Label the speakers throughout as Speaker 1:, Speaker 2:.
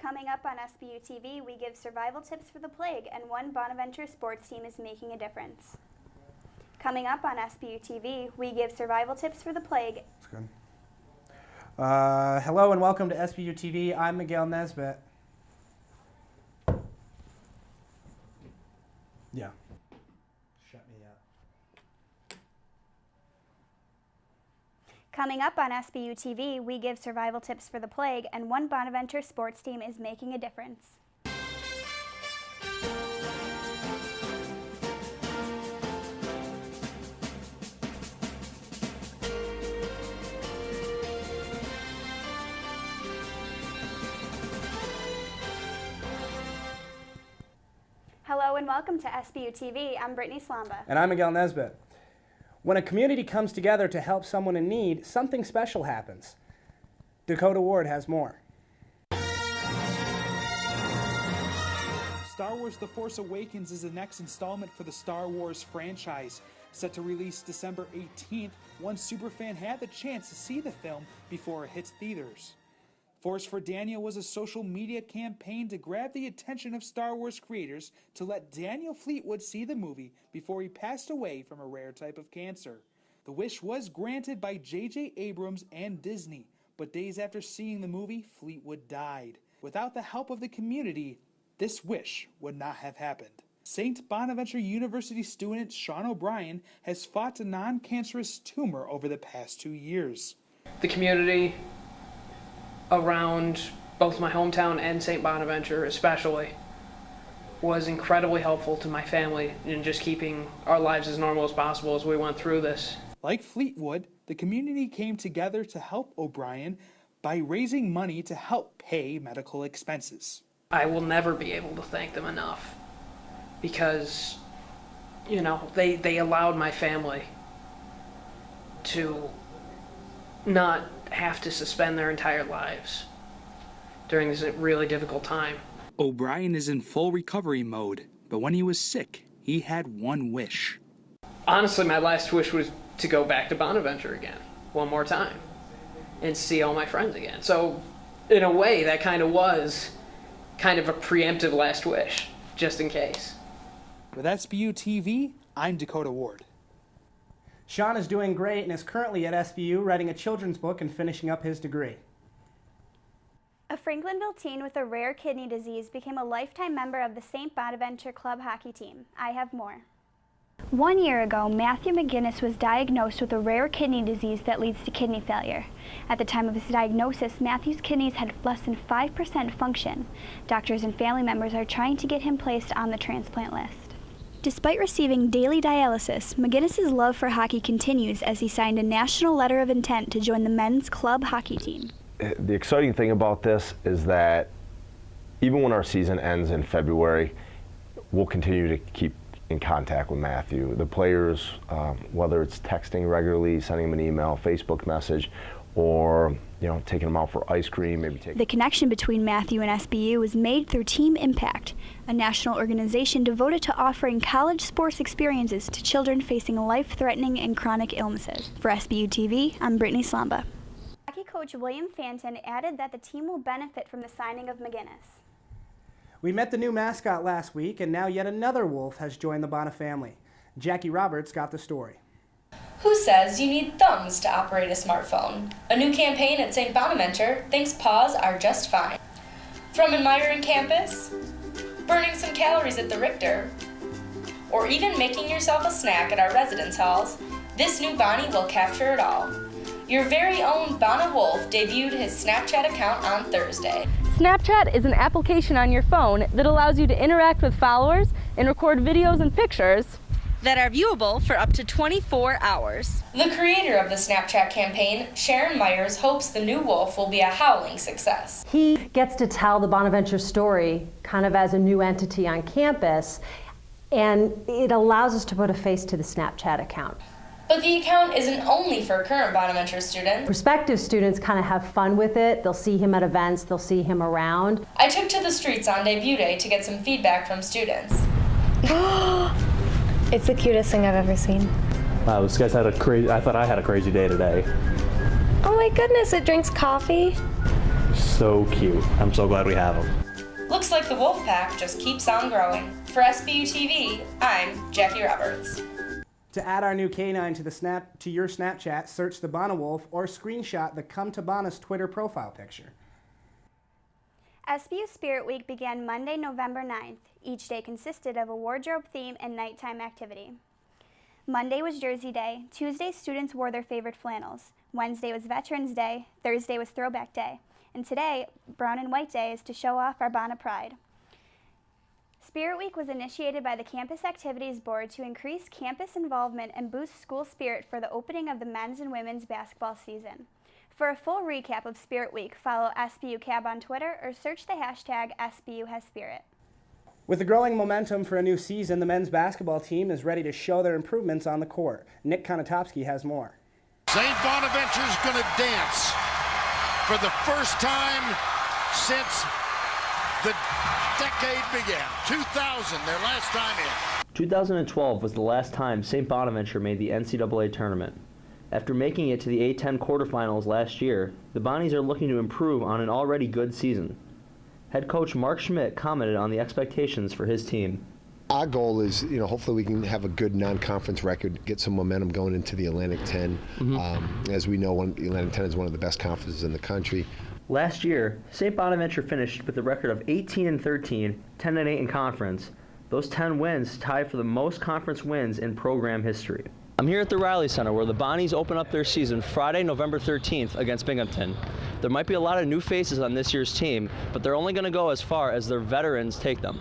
Speaker 1: Coming up on SBU TV, we give survival tips for the plague, and one Bonaventure sports team is making a difference. Coming up on SBU TV, we give survival tips for the plague.
Speaker 2: That's good. Hello and welcome to SBU TV. I'm Miguel Nesbitt. Yeah. Shut me up.
Speaker 1: Coming up on SBU TV, we give survival tips for the plague, and one Bonaventure sports team is making a difference. Hello and welcome to SBU TV. I'm Brittany Slomba.
Speaker 2: And I'm Miguel Nesbitt. When a community comes together to help someone in need, something special happens. Dakota Ward has more.
Speaker 3: Star Wars The Force Awakens is the next installment for the Star Wars franchise. Set to release December 18th, one superfan had the chance to see the film before it hits theaters. Force for Daniel was a social media campaign to grab the attention of Star Wars creators to let Daniel Fleetwood see the movie before he passed away from a rare type of cancer. The wish was granted by J.J. Abrams and Disney, but days after seeing the movie, Fleetwood died. Without the help of the community, this wish would not have happened. St. Bonaventure University student Sean O'Brien has fought a non-cancerous tumor over the past 2 years.
Speaker 4: The community around both my hometown and St. Bonaventure especially was incredibly helpful to my family in just keeping our lives as normal as possible as we went through this.
Speaker 3: Like Fleetwood, the community came together to help O'Brien by raising money to help pay medical expenses.
Speaker 4: I will never be able to thank them enough because, you know, they allowed my family to not have to suspend their entire lives during this really difficult time.
Speaker 3: O'Brien is in full recovery mode, but when he was sick, he had one wish.
Speaker 4: Honestly, my last wish was to go back to Bonaventure again, one more time, and see all my friends again. So, in a way, that kind of was kind of a preemptive last wish, just in case.
Speaker 3: With SBU TV, I'm Dakota Ward.
Speaker 2: Sean is doing great and is currently at SBU writing a children's book and finishing up his degree.
Speaker 1: A Franklinville teen with a rare kidney disease became a lifetime member of the St. Bonaventure Club hockey team. I have more. 1 year ago, Matthew McGinnis was diagnosed with a rare kidney disease that leads to kidney failure. At the time of his diagnosis, Matthew's kidneys had less than 5% function. Doctors and family members are trying to get him placed on the transplant list. Despite receiving daily dialysis, McGinnis's love for hockey continues as he signed a national letter of intent to join the men's club hockey team.
Speaker 5: The exciting thing about this is that even when our season ends in February, we'll continue to keep in contact with Matthew. The players, whether it's texting regularly, sending him an email, Facebook message, or taking him out for ice cream,
Speaker 1: The connection between Matthew and SBU was made through Team Impact, a national organization devoted to offering college sports experiences to children facing life-threatening and chronic illnesses. For SBU TV, I'm Brittany Slomba. Hockey coach William Fanton added that the team will benefit from the signing of McGinnis.
Speaker 2: We met the new mascot last week, and now yet another wolf has joined the Bona family. Jackie Roberts got the story.
Speaker 6: Who says you need thumbs to operate a smartphone? A new campaign at St. Bonaventure thinks paws are just fine. From admiring campus, burning some calories at the Richter, or even making yourself a snack at our residence halls, this new Bonnie will capture it all. Your very own Bona Wolf debuted his Snapchat account on Thursday.
Speaker 7: Snapchat is an application on your phone that allows you to interact with followers and record videos and pictures that are viewable for up to 24 hours.
Speaker 6: The creator of the Snapchat campaign, Sharon Myers, hopes the new Wolf will be a howling success.
Speaker 8: He gets to tell the Bonaventure story kind of as a new entity on campus, and it allows us to put a face to the Snapchat account.
Speaker 6: But the account isn't only for current Bonaventure students.
Speaker 8: Prospective students kind of have fun with it. They'll see him at events, they'll see him around.
Speaker 6: I took to the streets on debut day to get some feedback from students.
Speaker 9: It's the cutest thing I've ever seen.
Speaker 10: Wow, this guy's had I thought I had a crazy day today.
Speaker 9: Oh my goodness, it drinks coffee.
Speaker 10: so cute. I'm so glad we have them.
Speaker 6: Looks like the wolf pack just keeps on growing. For SBU TV, I'm Jackie Roberts.
Speaker 2: To add our new canine to your Snapchat, search the Bona Wolf or screenshot the Come to Bona's Twitter profile picture.
Speaker 1: SBU Spirit Week began Monday, November 9th. Each day consisted of a wardrobe theme and nighttime activity. Monday was Jersey Day. Tuesday, students wore their favorite flannels. Wednesday was Veterans Day. Thursday was Throwback Day. And today, Brown and White Day, is to show off our Bona pride. Spirit Week was initiated by the Campus Activities Board to increase campus involvement and boost school spirit for the opening of the men's and women's basketball season. For a full recap of Spirit Week, follow SBU Cab on Twitter or search the hashtag SBUHasSpirit.
Speaker 2: With the growing momentum for a new season, the men's basketball team is ready to show their improvements on the court. Nick Konotopskyj has more.
Speaker 11: St. Bonaventure's going to dance for the first time since the decade began. 2000, their last time in.
Speaker 10: 2012 was the last time St. Bonaventure made the NCAA tournament. After making it to the A-10 quarterfinals last year, the Bonnies are looking to improve on an already good season. Head coach Mark Schmidt commented on the expectations for his team.
Speaker 12: Our goal is, hopefully we can have a good non-conference record, get some momentum going into the Atlantic 10. As we know, the Atlantic 10 is one of the best conferences in the country.
Speaker 10: Last year, St. Bonaventure finished with a record of 18-13, 10-8 in conference. Those 10 wins tied for the most conference wins in program history. I'm here at the Riley Center where the Bonnies open up their season Friday, November 13th against Binghamton. There might be a lot of new faces on this year's team, but they're only going to go as far as their veterans take them.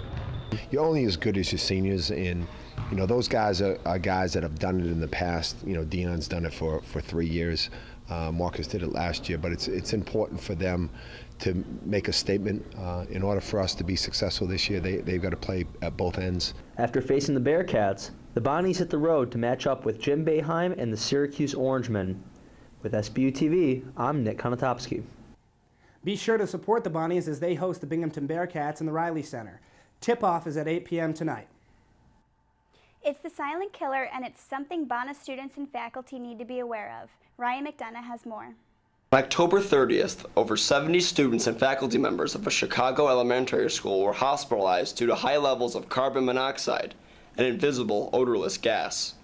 Speaker 12: You're only as good as your seniors, and those guys are guys that have done it in the past. Dion's done it for 3 years. Marcus did it last year, but it's important for them to make a statement. In order for us to be successful this year, they've got to play at both ends.
Speaker 10: After facing the Bearcats, the Bonnies hit the road to match up with Jim Boeheim and the Syracuse Orangemen. With SBU TV, I'm Nick Konotopskyj.
Speaker 2: Be sure to support the Bonnies as they host the Binghamton Bearcats in the Riley Center. Tip-off is at 8 p.m. tonight.
Speaker 1: It's the silent killer, and it's something Bona students and faculty need to be aware of. Ryan McDonough has more.
Speaker 13: On October 30th, over 70 students and faculty members of a Chicago elementary school were hospitalized due to high levels of carbon monoxide, an invisible, odorless gas.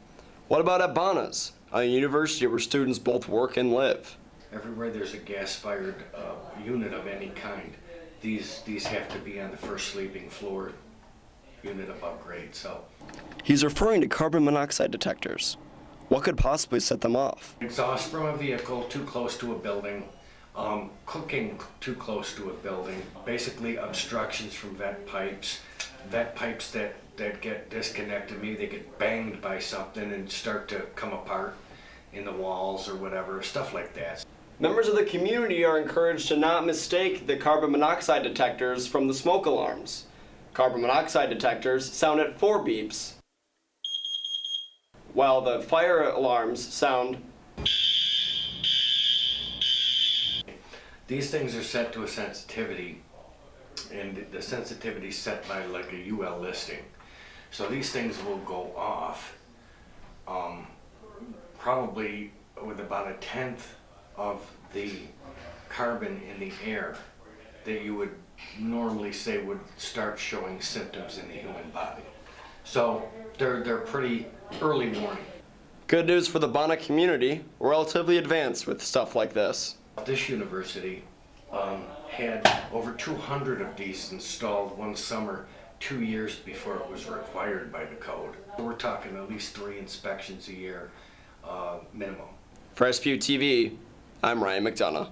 Speaker 13: What about at Bona's, a university where students both work and live?
Speaker 14: Everywhere there's a gas-fired unit of any kind, these have to be on the first sleeping floor unit above grade. So
Speaker 13: he's referring to carbon monoxide detectors. What could possibly set them off?
Speaker 14: Exhaust from a vehicle too close to a building, cooking too close to a building, basically obstructions from vent pipes that get disconnected. Maybe they get banged by something and start to come apart in the walls or whatever, stuff like that.
Speaker 13: Members of the community are encouraged to not mistake the carbon monoxide detectors from the smoke alarms. Carbon monoxide detectors sound at 4 beeps, while the fire alarms sound.
Speaker 14: These things are set to a sensitivity, and the sensitivity is set by like a UL listing. So these things will go off probably with about 1/10 of the carbon in the air that you would normally say would start showing symptoms in the human body. So they're pretty early warning.
Speaker 13: Good news for the Bona community. We're relatively advanced with stuff like this.
Speaker 14: This university had over 200 of these installed one summer, 2 years before it was required by the code. We're talking at least 3 inspections a year minimum.
Speaker 13: For SBU TV, I'm Ryan McDonough.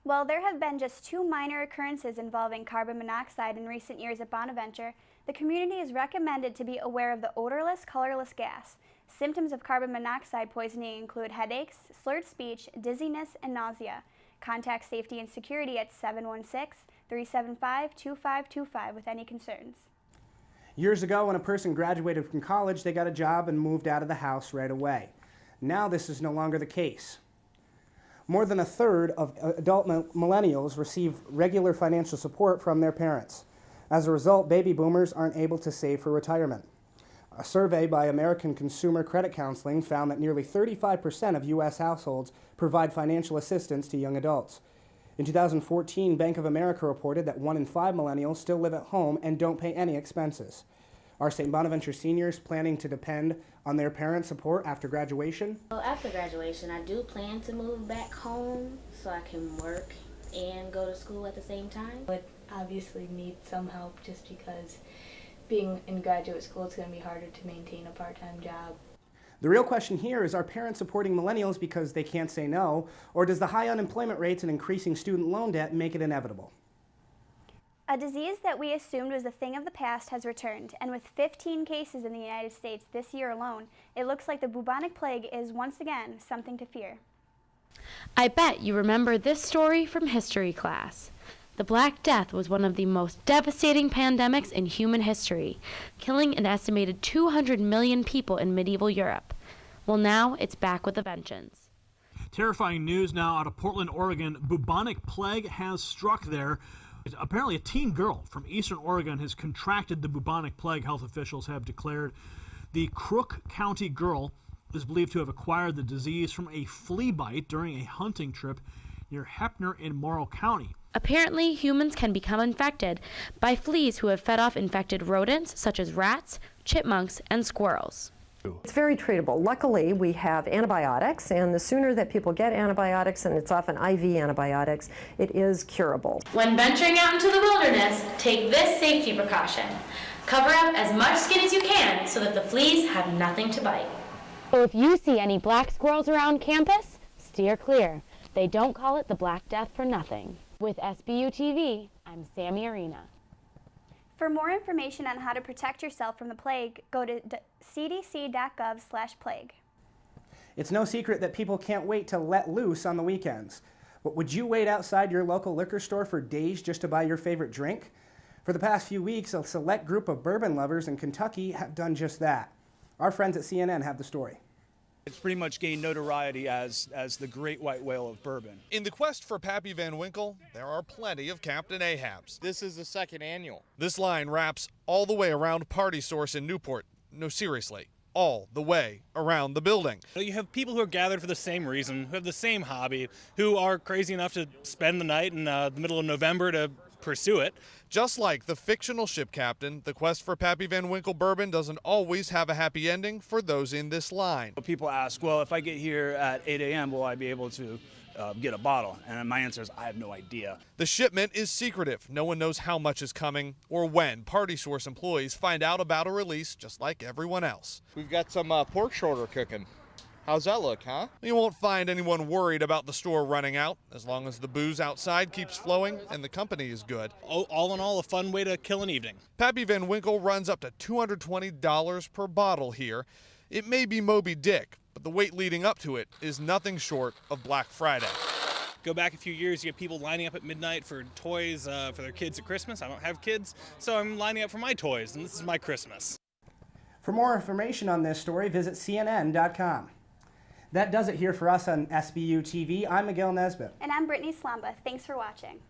Speaker 1: While there have been just 2 minor occurrences involving carbon monoxide in recent years at Bonaventure, the community is recommended to be aware of the odorless, colorless gas. Symptoms of carbon monoxide poisoning include headaches, slurred speech, dizziness, and nausea. Contact Safety and Security at 716-375-2525 with any concerns.
Speaker 2: Years ago, when a person graduated from college, they got a job and moved out of the house right away. Now this is no longer the case. More than 1/3 of adult millennials receive regular financial support from their parents. As a result, baby boomers aren't able to save for retirement. A survey by American Consumer Credit Counseling found that nearly 35% of U.S. households provide financial assistance to young adults. In 2014, Bank of America reported that 1 in 5 millennials still live at home and don't pay any expenses. Are St. Bonaventure seniors planning to depend on their parents' support after graduation?
Speaker 15: Well, after graduation, I do plan to move back home so I can work and go to school at the same time.
Speaker 9: But obviously need some help just because being in graduate school, it's going to be harder to maintain a part-time job.
Speaker 2: The real question here is, are parents supporting millennials because they can't say no, or does the high unemployment rates and increasing student loan debt make it inevitable?
Speaker 1: A disease that we assumed was a thing of the past has returned, and with 15 cases in the United States this year alone, it looks like the bubonic plague is once again something to fear.
Speaker 16: I bet you remember this story from history class. The Black Death was one of the most devastating pandemics in human history, killing an estimated 200 million people in medieval Europe. Well, now it's back with a vengeance.
Speaker 17: Terrifying news now out of Portland, Oregon. Bubonic plague has struck there. Apparently a teen girl from eastern Oregon has contracted the bubonic plague, health officials have declared. The Crook County girl is believed to have acquired the disease from a flea bite during a hunting trip near Heppner in Morrow County.
Speaker 16: Apparently, humans can become infected by fleas who have fed off infected rodents such as rats, chipmunks, and squirrels.
Speaker 18: It's very treatable. Luckily, we have antibiotics, and the sooner that people get antibiotics, and it's often IV antibiotics, it is curable.
Speaker 15: When venturing out into the wilderness, take this safety precaution. Cover up as much skin as you can so that the fleas have nothing to bite.
Speaker 16: So if you see any black squirrels around campus, steer clear. They don't call it the Black Death for nothing. With SBU TV, I'm Sammi Arena.
Speaker 1: For more information on how to protect yourself from the plague, go to cdc.gov/plague.
Speaker 2: It's no secret that people can't wait to let loose on the weekends. But would you wait outside your local liquor store for days just to buy your favorite drink? For the past few weeks, a select group of bourbon lovers in Kentucky have done just that. Our friends at CNN have the story.
Speaker 19: It's pretty much gained notoriety as the great white whale of bourbon.
Speaker 20: In the quest for Pappy Van Winkle, there are plenty of Captain Ahabs.
Speaker 21: This is the second annual.
Speaker 20: This line wraps all the way around Party Source in Newport. No, seriously, all the way around the building.
Speaker 22: You have people who are gathered for the same reason, who have the same hobby, who are crazy enough to spend the night in the middle of November to pursue it.
Speaker 20: Just like the fictional ship captain, the quest for Pappy Van Winkle bourbon doesn't always have a happy ending for those in this line.
Speaker 19: People ask, well, if I get here at 8 a.m., will I be able to get a bottle? And my answer is, I have no idea.
Speaker 20: The shipment is secretive. No one knows how much is coming or when. Party Source employees find out about a release just like everyone else.
Speaker 21: We've got some pork shoulder cooking. How's that look, huh?
Speaker 20: You won't find anyone worried about the store running out, as long as the booze outside keeps flowing and the company is good.
Speaker 22: All in all, a fun way to kill an evening.
Speaker 20: Pappy Van Winkle runs up to $220 per bottle here. It may be Moby Dick, but the wait leading up to it is nothing short of Black Friday.
Speaker 22: Go back a few years, you have people lining up at midnight for toys for their kids at Christmas. I don't have kids, so I'm lining up for my toys, and this is my Christmas.
Speaker 2: For more information on this story, visit CNN.com. That does it here for us on SBU TV. I'm Miguel Nesbitt.
Speaker 1: And I'm Brittany Slomba. Thanks for watching.